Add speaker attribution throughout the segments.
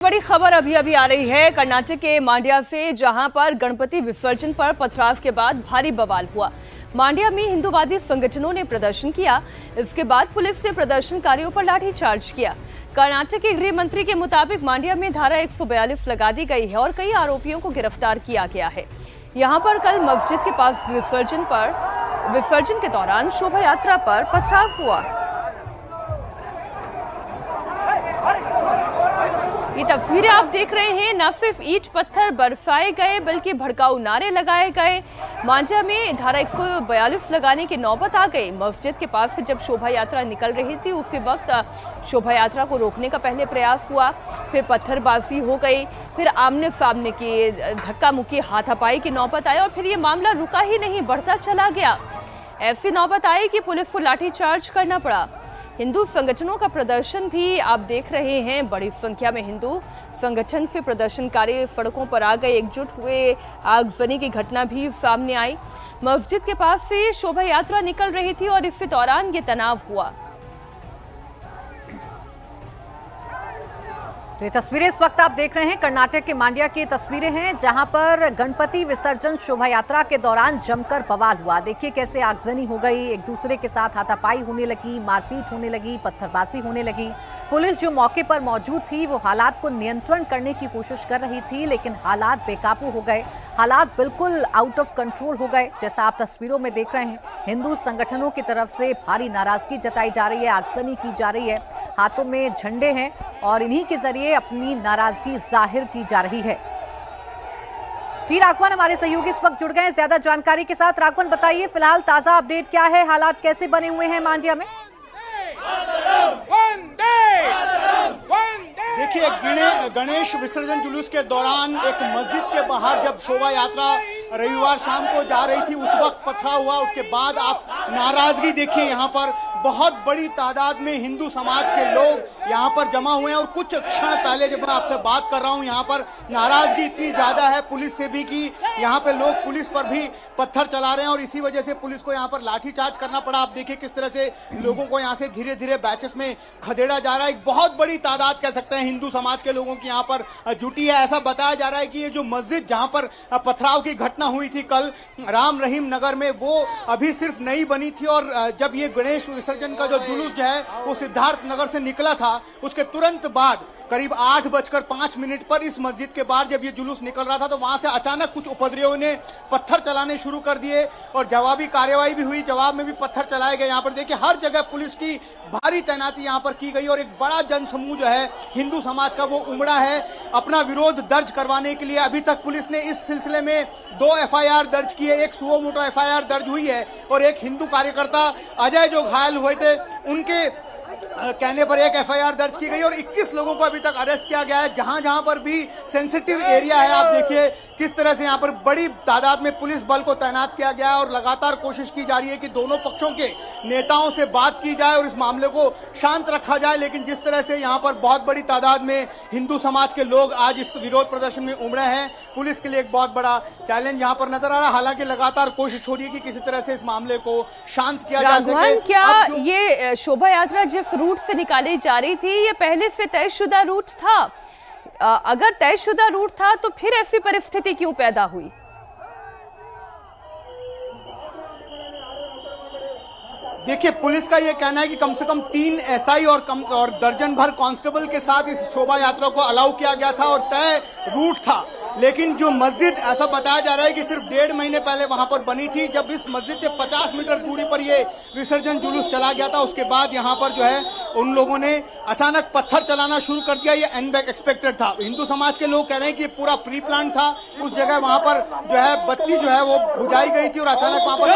Speaker 1: बड़ी खबर अभी अभी आ रही है कर्नाटक के मांड्या से, जहां पर गणपति विसर्जन पर पथराव के बाद भारी बवाल हुआ। मांड्या में हिंदूवादी संगठनों ने प्रदर्शन किया। इसके बाद पुलिस ने प्रदर्शनकारियों पर लाठीचार्ज किया। कर्नाटक के गृह मंत्री के मुताबिक मांड्या में धारा 142 लगा दी गई है और कई आरोपियों को गिरफ्तार किया गया है। यहां पर कल मस्जिद के पास विसर्जन के दौरान शोभा यात्रा पर पथराव हुआ। ये तस्वीरें आप देख रहे हैं, न सिर्फ ईंट पत्थर बरसाए गए बल्कि भड़काऊ नारे लगाए गए। मांड्या में धारा 142 लगाने की नौबत आ गई। मस्जिद के पास से जब शोभा यात्रा निकल रही थी उसी वक्त शोभा यात्रा को रोकने का पहले प्रयास हुआ, फिर पत्थरबाजी हो गई, फिर आमने सामने की धक्का मुक्की हाथापाई की नौबत आई और फिर ये मामला रुका ही नहीं, बढ़ता चला गया। ऐसी नौबत आई कि पुलिस को लाठीचार्ज करना पड़ा। हिंदू संगठनों का प्रदर्शन भी आप देख रहे हैं। बड़ी संख्या में हिंदू संगठन से प्रदर्शनकारी सड़कों पर आ गए, एकजुट हुए। आगजनी की घटना भी सामने आई। मस्जिद के पास से शोभा यात्रा निकल रही थी और इसी दौरान ये तनाव हुआ।
Speaker 2: तो ये तस्वीरें इस वक्त आप देख रहे हैं कर्नाटक के मांड्या की तस्वीरें हैं, जहां पर गणपति विसर्जन शोभा यात्रा के दौरान जमकर बवाल हुआ। देखिए कैसे आगजनी हो गई, एक दूसरे के साथ हाथापाई होने लगी, मारपीट होने लगी, पत्थरबाजी होने लगी। पुलिस जो मौके पर मौजूद थी वो हालात को नियंत्रण करने की कोशिश कर रही थी, लेकिन हालात बेकाबू हो गए। हालात बिल्कुल आउट ऑफ कंट्रोल हो गए। जैसा आप तस्वीरों में देख रहे हैं, हिंदू संगठनों की तरफ से भारी नाराजगी जताई जा रही है, आगजनी की जा रही है, हाथों में झंडे हैं और इन्हीं के जरिए अपनी नाराजगी जाहिर की जा रही है। जी राघवन हमारे सहयोगी इस वक्त जुड़ गए हैं ज्यादा जानकारी के साथ। राघवन बताइए फिलहाल ताजा अपडेट क्या है, हालात कैसे बने हुए हैं मांड्या में?
Speaker 3: देखिए गणेश विसर्जन जुलूस के दौरान एक मस्जिद के बाहर जब शोभा यात्रा रविवार शाम को जा रही थी उस वक्त पथराव हुआ। उसके बाद आप नाराजगी देखिए, यहाँ पर बहुत बड़ी तादाद में हिंदू समाज के लोग यहाँ पर जमा हुए हैं और कुछ क्षण पहले जब मैं आपसे बात कर रहा हूँ यहाँ पर नाराजगी इतनी ज्यादा है पुलिस से भी कि यहाँ पे लोग पुलिस पर भी पत्थर चला रहे हैं और इसी वजह से पुलिस को यहाँ पर लाठीचार्ज करना पड़ा। आप देखिए किस तरह से लोगों को यहाँ से धीरे धीरे बैचेस में खदेड़ा जा रहा है। एक बहुत बड़ी तादाद कह सकते हैं हिंदू समाज के लोगों की यहाँ पर जुटी है। ऐसा बताया जा रहा है कि ये जो मस्जिद जहाँ पर पथराव की घटना हुई थी कल राम रहीम नगर में, वो अभी सिर्फ नई बनी थी और जब ये गणेश विसर्जन का जो जुलूस जो है वो सिद्धार्थ नगर से निकला था, उसके तुरंत बाद करीब 8:05 पर इस मस्जिद के बाहर जब ये जुलूस निकल रहा था तो वहां से अचानक कुछ उपद्रवियों ने पत्थर चलाने शुरू कर दिए और जवाबी कार्रवाई भी हुई। जवाब में भी पत्थर चलाए गए। यहाँ पर देखिए हर जगह पुलिस की भारी तैनाती यहाँ पर की गई और एक बड़ा जनसमूह जो है हिंदू समाज का वो उमड़ा है अपना विरोध दर्ज करवाने के लिए। अभी तक पुलिस ने इस सिलसिले में 2 FIR दर्ज की है। एक सुओ मोटो FIR दर्ज हुई है और एक हिंदू कार्यकर्ता अजय जो घायल हुए थे उनके कहने पर एक FIR दर्ज की गई और 21 लोगों को अभी तक अरेस्ट किया गया है। जहां जहां पर भी सेंसिटिव एरिया है आप देखिए किस तरह से यहां पर बड़ी तादाद में पुलिस बल को तैनात किया गया है और लगातार कोशिश की जा रही है कि दोनों पक्षों के नेताओं से बात की जाए और इस मामले को शांत रखा जाए। लेकिन जिस तरह से यहां पर बहुत बड़ी तादाद में हिंदू समाज के लोग आज इस विरोध प्रदर्शन में उमड़े हैं, पुलिस के लिए एक बहुत बड़ा चैलेंज यहां पर नजर आ रहा है। हालांकि लगातार कोशिश हो रही है कि किसी तरह से इस मामले को शांत किया जा सके।
Speaker 1: क्या ये शोभा यात्रा जिस रूट से निकाली जा रही थी ये पहले से तयशुदा रूट था? अगर तयशुदा रूट था तो फिर ऐसी परिस्थिति क्यों पैदा हुई?
Speaker 3: देखिए पुलिस का यह कहना है कि कम से कम 3 SI और दर्जन भर कांस्टेबल के साथ इस शोभा यात्रा को अलाउ किया गया था और तय रूट था। लेकिन जो मस्जिद ऐसा बताया जा रहा है कि सिर्फ 1.5 महीने पहले वहां पर बनी थी। जब इस मस्जिद से 50 मीटर दूरी पर ये विसर्जन जुलूस चला गया था उसके बाद यहाँ पर जो है उन लोगों ने अचानक पत्थर चलाना शुरू कर दिया। ये अनएक्सपेक्टेड था। हिंदू समाज के लोग कह रहे हैं कि पूरा प्री प्लान था। उस जगह वहां पर जो है बत्ती जो है वो बुझाई गई थी और अचानक वहां पर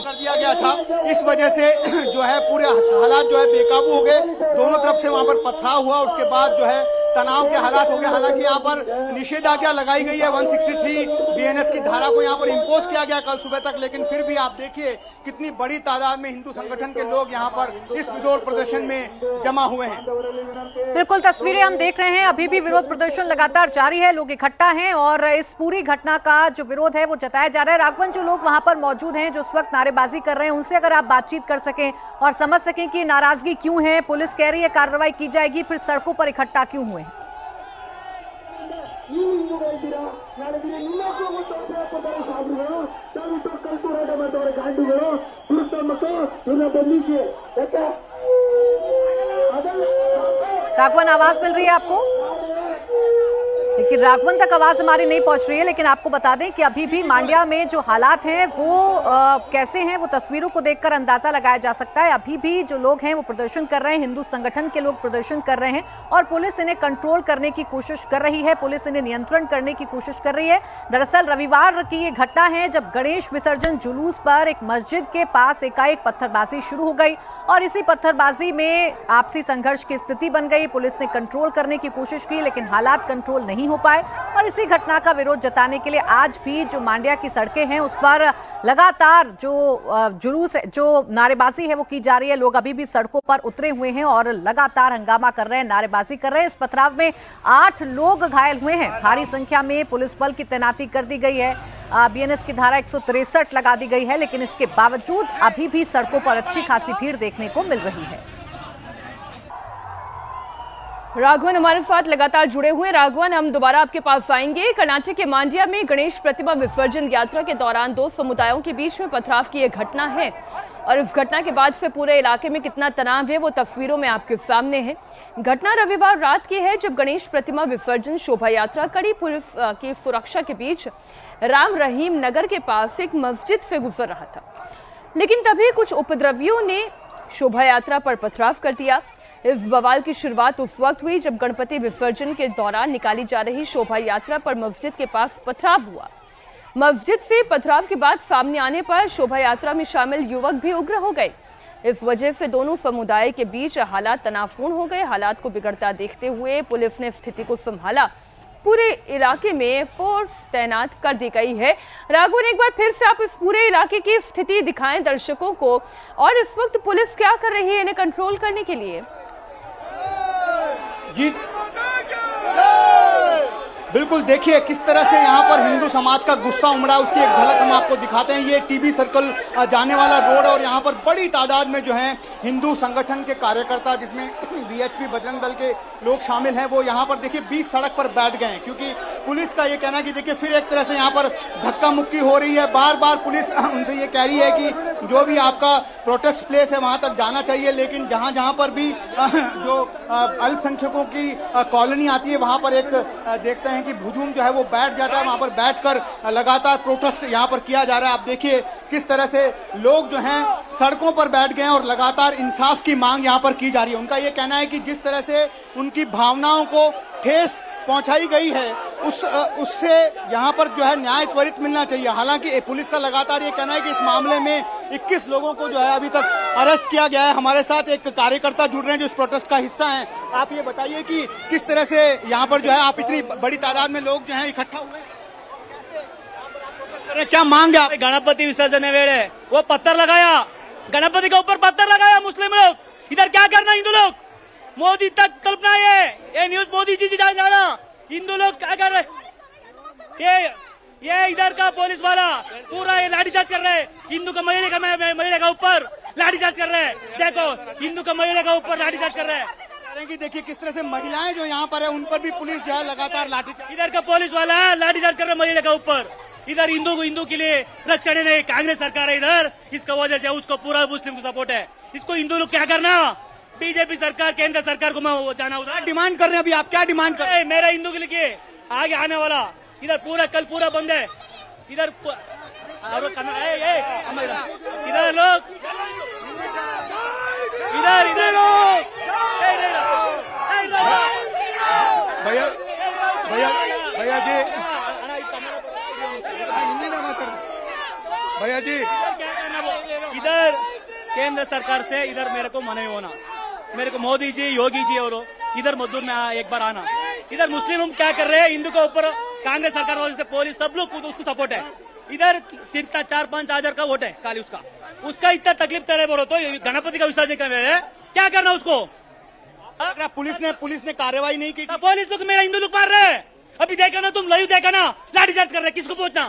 Speaker 3: कर दिया गया था। इस वजह से जो है पूरे हालात जो है बेकाबू हो गए। दोनों तरफ से वहां पर पथराव हुआ, उसके बाद जो है तनाव के हालात हो गए। हालांकि यहाँ पर निषेधाज्ञा लगाई गई है, 163 BNS की धारा को यहाँ पर इम्पोज किया गया कल सुबह तक। लेकिन फिर भी आप देखिए कितनी बड़ी तादाद में हिंदू संगठन के लोग यहाँ पर इस विरोध प्रदर्शन में जमा हुए हैं।
Speaker 2: बिल्कुल तस्वीरें हम देख रहे हैं, अभी भी विरोध प्रदर्शन लगातार जारी है, लोग इकट्ठा हैं और इस पूरी घटना का जो विरोध है वो जताया जा रहा है। राघवन, जो लोग वहां पर मौजूद हैं जो उस वक्त नारेबाजी कर रहे हैं उनसे अगर आप बातचीत कर सकें और समझ सकें कि नाराजगी क्यों है, पुलिस कह रही है कार्रवाई की जाएगी, फिर सड़कों पर इकट्ठा क्यों हुए?
Speaker 4: ನೀವು ಹಿಂದೂಗಳಿದ್ದೀರಾ, ನಾಳೆ ದಿನ ನಿನ್ನಕ್ಕೂ ಒಂದು ಅವಸರ ಕೊಡ್ತಾರೆ ಸಾಧುಗಳು, ದಯವಿಟ್ಟು ಕಲ್ತು ಹೋರಾಟ ಮಾಡ್ತವ್ರೆ ಗಾಂಧಿಗಳು, ದುಷ್ಟ ಮಕ್ಕಳು ಇವ್ರನ್ನ ಬಂಧಿಸಿ. ಯಾಕೆ
Speaker 2: राघवन, आवाज मिल रही है आपको? लेकिन राघवन तक आवाज हमारी नहीं पहुंच रही है, लेकिन आपको बता दें कि अभी भी मांड्या में जो हालात हैं वो कैसे हैं वो तस्वीरों को देखकर अंदाजा लगाया जा सकता है। अभी भी जो लोग हैं वो प्रदर्शन कर रहे हैं, हिंदू संगठन के लोग प्रदर्शन कर रहे हैं और पुलिस इन्हें कंट्रोल करने की कोशिश कर रही है, पुलिस इन्हें नियंत्रण करने की कोशिश कर रही है। दरअसल रविवार की ये घटना है जब गणेश विसर्जन जुलूस पर एक मस्जिद के पास एकाएक पत्थरबाजी शुरू हो गई और इसी पत्थरबाजी में आपसी संघर्ष की स्थिति बन गई। पुलिस ने कंट्रोल करने की कोशिश की लेकिन हालात कंट्रोल नहीं हो पाए और इसी घटना का विरोध जताने के लिए आज भी जो मांड्या की सड़कें हैं उस पर लगातार जो जुलूस जो नारेबाजी है वो की जा रही है। लोग अभी भी सड़कों पर उतरे हुए हैं और लगातार हंगामा कर रहे हैं, नारेबाजी कर रहे हैं। इस पथराव में 8 लोग घायल हुए हैं। भारी संख्या में पुलिस बल की तैनाती कर दी गई है। बीएनएस की धारा 163 लगा दी गई है, लेकिन इसके बावजूद अभी भी सड़कों पर अच्छी खासी भीड़ देखने को मिल रही है।
Speaker 1: राघवन हमारे साथ लगातार जुड़े हुए। राघवन, हम दोबारा आपके पास आएंगे। कर्नाटक के मांड्या में गणेश प्रतिमा विसर्जन यात्रा के दौरान 2 समुदायों के बीच में पथराव की यह घटना है और इस घटना के बाद से पूरे इलाके में कितना तनाव है वो तस्वीरों में आपके सामने है। घटना रविवार रात की है जब गणेश प्रतिमा विसर्जन शोभा यात्रा कड़ी पुलिस की सुरक्षा के बीच राम रहीम नगर के पास एक मस्जिद से गुजर रहा था, लेकिन तभी कुछ उपद्रवियों ने शोभा यात्रा पर पथराव कर दिया। इस बवाल की शुरुआत उस वक्त हुई जब गणपति विसर्जन के दौरान निकाली जा रही शोभा यात्रा पर मस्जिद के पास पथराव हुआ। मस्जिद से पथराव के बाद सामने आने पर शोभा यात्रा में शामिल युवक भी उग्र हो गए। इस वजह से दोनों समुदाय के बीच हालात तनावपूर्ण हो गए। हालात को बिगड़ता देखते हुए पुलिस ने स्थिति को संभाला। पूरे इलाके में फोर्स तैनात कर दी गई है। राघवन, एक बार फिर से आप इस पूरे इलाके की स्थिति दिखाएं दर्शकों को और इस वक्त पुलिस क्या कर रही है इन्हें कंट्रोल करने के लिए?
Speaker 3: जी बिल्कुल, देखिए किस तरह से यहाँ पर हिंदू समाज का गुस्सा उमड़ा, उसकी एक झलक हम आपको दिखाते हैं। ये टीबी सर्कल जाने वाला रोड है और यहाँ पर बड़ी तादाद में जो है हिंदू संगठन के कार्यकर्ता, जिसमें वीएचपी बजरंग दल के लोग शामिल हैं, वो यहाँ पर देखिए 20 सड़क पर बैठ गए हैं क्योंकि पुलिस का ये कहना है कि देखिए फिर एक तरह से यहाँ पर धक्का मुक्की हो रही है। बार बार पुलिस उनसे ये कह रही है कि जो भी आपका प्रोटेस्ट प्लेस है वहाँ तक जाना चाहिए, लेकिन जहाँ जहाँ पर भी जो अल्पसंख्यकों की कॉलोनी आती है वहाँ पर एक देखते हैं कि हुजूम जो है वो बैठ जाता है। वहां पर बैठकर लगातार प्रोटेस्ट यहां पर किया जा रहा है। आप देखिए किस तरह से लोग जो हैं सड़कों पर बैठ गए हैं और लगातार इंसाफ की मांग यहां पर की जा रही है। उनका ये कहना है कि जिस तरह से उनकी भावनाओं को ठेस पहुंचाई गई है उससे यहां पर जो है न्याय त्वरित मिलना चाहिए। हालांकि पुलिस का लगातार ये कहना है कि इस मामले में 21 लोगों को जो है अभी तक अरेस्ट किया गया है। हमारे साथ एक कार्यकर्ता जुड़ रहे हैं जो इस प्रोटेस्ट का हिस्सा हैं। आप ये बताइए कि किस तरह से यहाँ पर जो है आप इतनी बड़ी तादाद में लोग जो है इकट्ठा हुए, क्या मांग है?
Speaker 5: गणपति विसर्जन वेड़े वो पत्थर लगाया, गणपति के ऊपर पत्थर लगाया मुस्लिम लोग। इधर क्या करना हिंदू लोग? मोदी तक कल्पना ये न्यूज मोदी जी जाना। हिंदू लोग क्या कर रहे? ये इधर का पुलिस वाला पूरा ये लाठीचार्ज कर रहे हैं। हिंदू का महिला का ऊपर लाठीचार्ज कर रहे हैं। देखो हिंदू का महिला का ऊपर लाठीचार्ज कर रहे हैं
Speaker 3: कि देखिए किस तरह से महिलाएं जो यहाँ पर है उन पर भी पुलिस जो है लगातार लाठीचार्ज।
Speaker 5: इधर का पुलिस वाला लाठीचार्ज कर रहे हैं महिला का ऊपर। इधर हिंदू के लिए रक्षण नहीं, कांग्रेस सरकार है इधर, इसका वजह से उसको पूरा मुस्लिम को सपोर्ट है। इसको हिंदू लोग क्या करना? बीजेपी सरकार, केंद्र सरकार को मैं जाना उधर
Speaker 3: डिमांड कर रहे हैं। अभी आप क्या डिमांड कर रहे हैं?
Speaker 5: मेरा हिंदू के लिए आगे आने वाला इधर पूरा कल पूरा बंद है। इधर इधर लोग इधर लोग
Speaker 3: भैया भैया जी हिंदी ना मात्र भैया जी,
Speaker 5: इधर केंद्र सरकार से इधर मेरे को मना होना, मेरे को मोदी जी योगी जी और इधर मजदूर में एक बार आना। इधर मुस्लिम हम क्या कर रहे हैं? हिंदू के ऊपर कांग्रेस सरकार वजह से पुलिस सब लोग उसको सपोर्ट है। इधर 3-4-5 हजार का वोट है खाली उसका इतना तकलीफ चले बोलो तो गणपति का विसर्जन कर रहे हैं, क्या करना उसको?
Speaker 3: पुलिस ने कार्रवाई नहीं की।
Speaker 5: पुलिस लोग मेरा हिंदू लोग मार रहे हैं। अभी देखा ना तुम, लाइव देखा ना, लाठीचार्ज कर रहे हैं। किसको पूछना?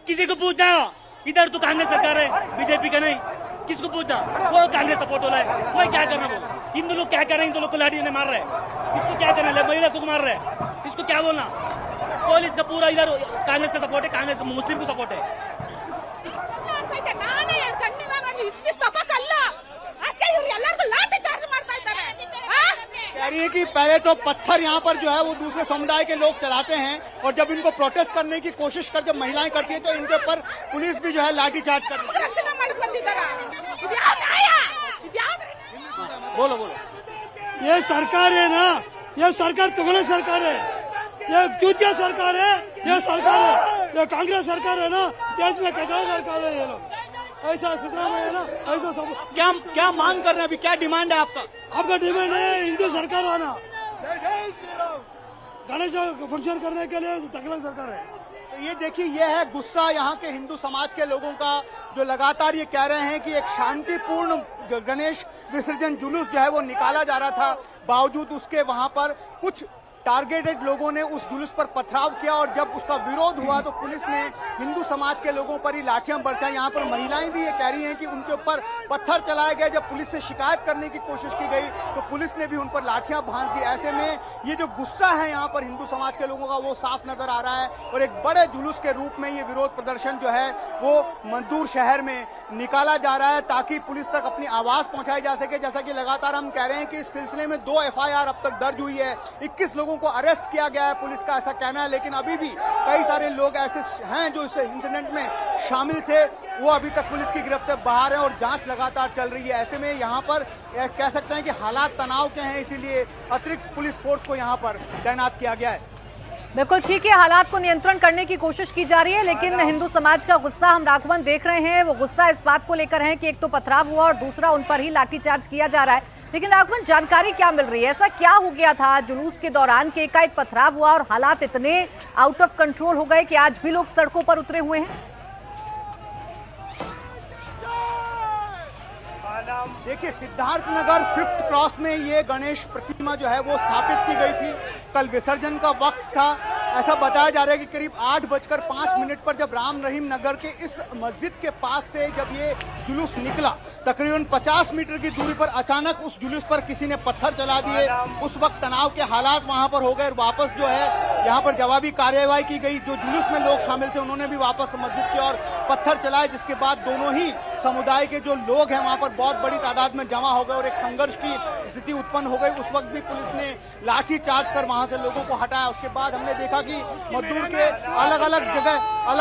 Speaker 5: किसी को पूछना? इधर तो कांग्रेस सरकार है, बीजेपी का नहीं। किसको पूछना? वो कांग्रेस सपोर्ट हो रहा है, वो क्या करना? वो हिंदू लोग क्या कर रहे हैं? हिंदू लोग को लाठी मार रहे हैं। इसको क्या करना? महिला को मार रहे हैं, इसको क्या बोलना? पुलिस का पूरा इधर कांग्रेस का सपोर्ट है, कांग्रेस का मुस्लिम को सपोर्ट है।
Speaker 3: कह रही है कि पहले तो पत्थर यहाँ पर जो है वो दूसरे समुदाय के लोग चलाते हैं और जब इनको प्रोटेस्ट करने की कोशिश कर जब महिलाएं करती है तो इनके ऊपर पुलिस भी जो है लाठीचार्ज कर रही है। बोलो बोलो।
Speaker 6: ये सरकार है ना, ये सरकार तुम्हारी सरकार है, ये चूतिया सरकार है, ये सरकार है, ये कांग्रेस सरकार है ना, देश में कचरा सरकार है ये लोग। ऐसा सिद्धरामैया है ना, ऐसा सब।
Speaker 3: क्या मांग कर रहे हैं अभी, क्या डिमांड है आपका?
Speaker 6: आपका डिमांड है हिंदू सरकार आना, गणेश फंक्शन करने के लिए तकलीफ सरकार है।
Speaker 3: तो ये देखिए, ये है गुस्सा यहाँ के हिंदू समाज के लोगों का, जो लगातार ये कह रहे हैं कि एक शांतिपूर्ण गणेश विसर्जन जुलूस जो है वो निकाला जा रहा था, बावजूद उसके वहां पर कुछ टारगेटेड लोगों ने उस जुलूस पर पथराव किया और जब उसका विरोध हुआ तो पुलिस ने हिंदू समाज के लोगों पर ही लाठियां बरसाई। यहाँ पर महिलाएं भी ये कह रही हैं कि उनके ऊपर पत्थर चलाए गए। जब पुलिस से शिकायत करने की कोशिश की गई तो पुलिस ने भी उन पर लाठियां भांज दी। ऐसे में ये जो गुस्सा है यहाँ पर हिंदू समाज के लोगों का वो साफ नजर आ रहा है और एक बड़े जुलूस के रूप में ये विरोध प्रदर्शन जो है वो मजदूर शहर में निकाला जा रहा है ताकि पुलिस तक अपनी आवाज पहुंचाई जा सके। जैसा कि लगातार हम कह रहे हैं कि इस सिलसिले में 2 FIR अब तक दर्ज हुई है, 21 लोगों को अरेस्ट किया गया है, पुलिस का ऐसा कहना है। लेकिन अभी भी कई सारे लोग ऐसे हैं जो इस इंसिडेंट में शामिल थे, वो अभी तक पुलिस की गिरफ्त से बाहर है और जांच लगातार चल रही है। ऐसे में यहाँ पर कह सकते हैं कि हालात तनाव के हैं, इसीलिए अतिरिक्त पुलिस फोर्स को यहाँ पर तैनात किया गया है।
Speaker 2: बिल्कुल ठीक है, हालात को नियंत्रण करने की कोशिश की जा रही है, लेकिन हिंदू समाज का गुस्सा हम राघवन देख रहे हैं, वो गुस्सा इस बात को लेकर है कि एक तो पथराव हुआ और दूसरा उन पर ही लाठीचार्ज किया जा रहा है। लेकिन राघवन, जानकारी क्या मिल रही है, ऐसा क्या हो गया था जुलूस के दौरान कि एकाएक पथराव हुआ और हालात इतने आउट ऑफ कंट्रोल हो गए कि आज भी लोग सड़कों पर उतरे हुए हैं?
Speaker 3: देखिए, सिद्धार्थनगर 5th क्रॉस में ये गणेश प्रतिमा जो है वो स्थापित की गई थी। कल विसर्जन का वक्त था। ऐसा बताया जा रहा है कि करीब 8:05 पर जब राम रहीम नगर के इस मस्जिद के पास से जब ये जुलूस निकला, तकरीबन 50 मीटर की दूरी पर अचानक उस जुलूस पर किसी ने पत्थर चला दिए। उस वक्त तनाव के हालात वहां पर हो गए और वापस जो है यहाँ पर जवाबी कार्यवाही की गई। जो जुलूस में लोग शामिल थे उन्होंने भी वापस मस्जिद की ओर पत्थर चलाए, जिसके बाद दोनों ही समुदाय के जो लोग हैं वहां पर बहुत बड़ी तादाद में जमा हो गए और एक संघर्ष की स्थिति उत्पन्न हो गई। उस वक्त भी पुलिस ने लाठी चार्ज कर वहां से लोगों को हटाया। उसके बाद हमने देखा कि मजदूर के अलग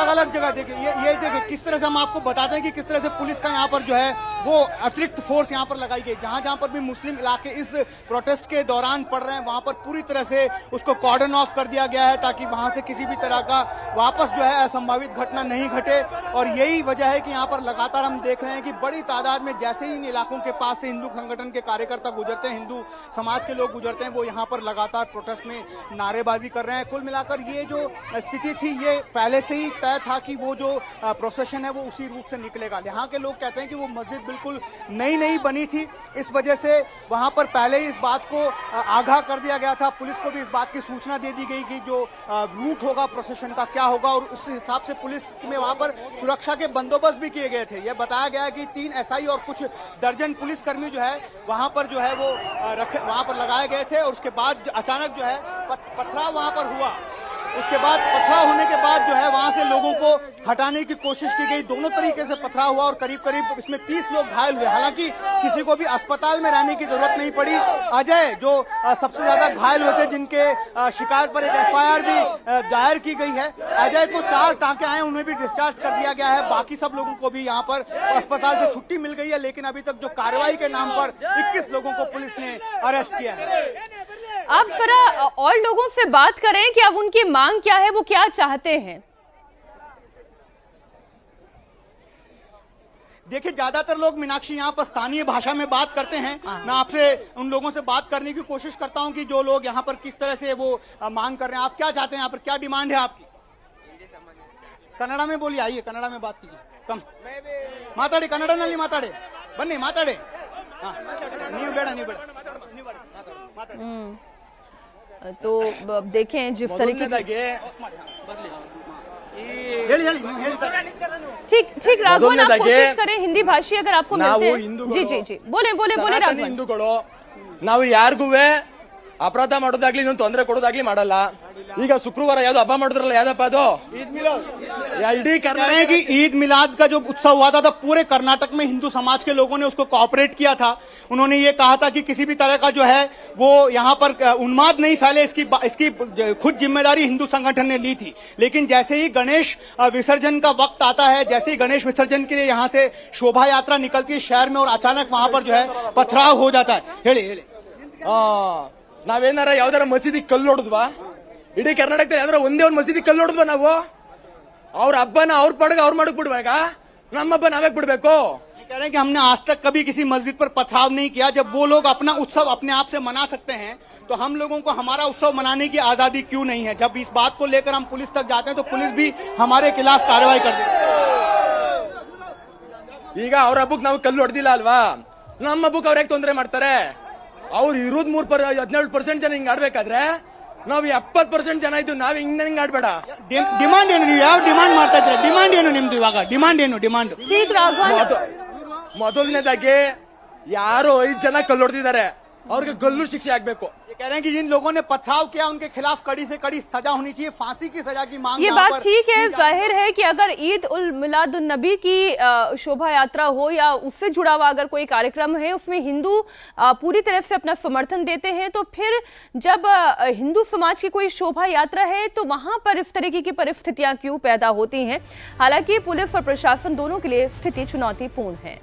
Speaker 3: अलग जगह देखिए, ये देखिए किस तरह से हम आपको बताते हैं कि किस तरह से पुलिस का यहाँ पर जो है वो अतिरिक्त फोर्स यहाँ पर लगाई गई। जहां पर भी मुस्लिम इलाके इस प्रोटेस्ट के दौरान पड़ रहे हैं वहां पर पूरी तरह से उसको कॉर्डन ऑफ कर दिया गया है ताकि वहां से किसी भी तरह का वापस जो है असंभावित घटना नहीं घटे। और यही वजह है कि यहाँ पर लगातार हम देख रहे हैं कि बड़ी तादाद में जैसे ही इन इलाकों के पास से हिंदू संगठन के कार्यकर्ता गुजरते हैं, हिंदू समाज के लोग गुजरते हैं, वो यहाँ पर लगातार प्रोटेस्ट में नारेबाजी कर रहे हैं। कुल मिलाकर ये जो स्थिति थी ये पहले से ही तय था कि वो जो प्रोसेशन है वो उसी रूट से निकलेगा। यहाँ के लोग कहते हैं कि वो मस्जिद बिल्कुल नई बनी थी, इस वजह से वहाँ पर पहले ही इस बात को आगाह कर दिया गया था। पुलिस को भी इस बात की सूचना दे दी गई कि जो रूट होगा प्रोसेशन का क्या होगा और उस हिसाब से पुलिस में वहाँ पर सुरक्षा के बंदोबस्त भी किए गए थे। यह बताया गया है कि 3 SI और कुछ दर्जन पुलिसकर्मी जो है वहाँ पर जो है वो वहाँ पर लगाए गए थे और उसके बाद अचानक जो है पथराव वहाँ पर हुआ। उसके बाद पथराव होने के बाद जो है वहां से लोगों को हटाने की कोशिश की गई। दोनों तरीके से पथराव हुआ और करीब इसमें 30 लोग घायल हुए। हालांकि किसी को भी अस्पताल में रहने की जरूरत नहीं पड़ी। अजय जो सबसे ज्यादा घायल हुए थे, जिनके शिकायत पर एक FIR भी दायर की गई है, अजय को 4 टांके आए, उन्हें भी डिस्चार्ज कर दिया गया है। बाकी सब लोगों को भी यहाँ पर अस्पताल से छुट्टी मिल गई है, लेकिन अभी तक जो कार्रवाई के नाम पर 21 लोगों को पुलिस ने अरेस्ट किया है।
Speaker 1: आप जरा और लोगों से बात करें कि अब उनकी मांग क्या है, वो क्या चाहते हैं?
Speaker 3: देखिए, ज्यादातर लोग मीनाक्षी यहाँ पर स्थानीय भाषा में बात करते हैं। मैं आपसे उन लोगों से बात करने की कोशिश करता हूँ कि जो लोग यहाँ पर किस तरह से वो मांग कर रहे हैं। आप क्या चाहते हैं, यहाँ पर क्या डिमांड है आपकी? कन्नड़ा में बोलिए, आइए कन्नड़ा में बात कीजिए। कम माताड़े, कन्नड़ा ನಲ್ಲಿ ಮಾತಾಡಿ ಬನ್ನಿ ಮಾತಾಡಿ। ನೀವು ಬೇಡ
Speaker 1: तो देखें जिस तरीके ठीक राघवन, आप कोशिश करें हिंदी भाषी अगर आपको मिलते हैं। जी राघवन।
Speaker 7: ನಾವು ಯಾರಿಗೂ ಅಪರಾಧ ಮಾಡೋದಾಗ್ಲಿ ಇನ್ನೊಂದು ತೊಂದರೆ ಕೊಡೋದಾಗ್ಲಿ ಮಾಡಲ್ಲ. ಈಗ ಶುಕ್ರವಾರ ಯಾವ್ದು ಹಬ್ಬ ಮಾಡಿದ್ರಲ್ಲ, ಯಾವ್ದಪ್ಪ ಅದು? इडी
Speaker 3: कह रहे हैं कि ईद मिलाद का जो उत्सव हुआ था पूरे कर्नाटक में हिंदू समाज के लोगों ने उसको कोऑपरेट किया था. उन्होंने ये कहा था कि किसी भी तरह का जो है वो यहाँ पर उन्माद नहीं फैले, इसकी खुद जिम्मेदारी हिंदू संगठन ने ली थी. लेकिन जैसे ही गणेश विसर्जन का वक्त आता है, जैसे ही गणेश विसर्जन के लिए यहाँ से शोभा यात्रा निकलती है शहर में और अचानक वहां पर जो है पथराव हो जाता है. ಹೇಳಿ
Speaker 7: ನಾವೇನಾರ ಯಾವ್ದಾರ ಮಸೀದಿ ಕಲ್ಲು ಹೊಡೆದ್ವಾ? ಇಡೀ ಕರ್ನಾಟಕದಲ್ಲಿ ಯಾವ್ದಾರ ಒಂದೇ ಒಂದು ಮಸೀದಿ ಕಲ್ಲು ಹೊಡೆದ್ವಾ ನಾವು? ಅವ್ರ ಹಬ್ಬನ ಅವ್ರ ಪಡಗ ಅವ್ರು ಮಾಡಕ್ ಬಿಡ್ಬೇಕ, ನಮ್ಮ ಹಬ್ಬ ನಾವೇ ಬಿಡ್ಬೇಕು?
Speaker 3: कह रहे हैं कि हमने आज तक कभी किसी मस्जिद पर पथराव नहीं किया. जब वो लोग अपना उत्सव अपने आप से मना सकते हैं तो हम लोगों को हमारा उत्सव मनाने की आजादी क्यों नहीं है? जब इस बात को लेकर हम पुलिस तक जाते हैं तो पुलिस भी हमारे खिलाफ कार्रवाई कर देती है.
Speaker 7: ಈಗ ಅವ್ರ ಹಬ್ಬಕ್ಕೆ ನಾವು ಕಲ್ಲು ಹೊಡೆದಿಲ್ಲ ಅಲ್ವಾ, ನಮ್ಮ ಹಬ್ಬಕ್ಕೆ ಅವ್ರ ಹೇಗೆ ತೊಂದರೆ ಮಾಡ್ತಾರೆ? ಅವ್ರು ಇರೋದ್ 17% ಜನ ಹಿಂಗ್ ಆಡ್ಬೇಕಾದ್ರೆ ನಾವು 70% ಜನ ಇದ್ದು ನಾವ್ ಹಿಂಗ್ ಆಡ್ಬೇಡ.
Speaker 3: ಡಿಮಾಂಡ್ ಏನು? ನೀವು ಯಾವ ಡಿಮಾಂಡ್ ಮಾಡ್ತಾ ಇದ್ರೆ? ಡಿಮಾಂಡ್ ಏನು ನಿಮ್ದು ಇವಾಗ? ಡಿಮಾಂಡ್ ಏನು? ಡಿಮಾಂಡ್
Speaker 1: ठीक राघवन,
Speaker 7: ಮೊದಲನೇದಾಗಿ ಯಾರೋ 5 ಜನ ಕಲ್ಲು ಹೊಡೆದಿದ್ದಾರೆ, ಅವ್ರಿಗೆ ಗಲ್ಲು ಶಿಕ್ಷೆ ಆಗ್ಬೇಕು.
Speaker 3: ये कह रहे हैं कि जिन लोगों ने पथराव किया उनके खिलाफ कड़ी से कड़ी सजा होनी चाहिए, फांसी की सजा की मांग
Speaker 1: ये
Speaker 3: यहाँ
Speaker 1: बात
Speaker 3: पर
Speaker 1: ठीक है.
Speaker 3: की जा-
Speaker 1: जाहिर है कि अगर ईद उल मिलादुन नबी की शोभा यात्रा हो या उससे जुड़ा हुआ अगर कोई कार्यक्रम है उसमें हिंदू पूरी तरह से अपना समर्थन देते हैं, तो फिर जब हिंदू समाज की कोई शोभा यात्रा है तो वहां पर इस तरीके की परिस्थितियां क्यों पैदा होती हैं? हालांकि पुलिस और प्रशासन दोनों के लिए स्थिति चुनौतीपूर्ण है.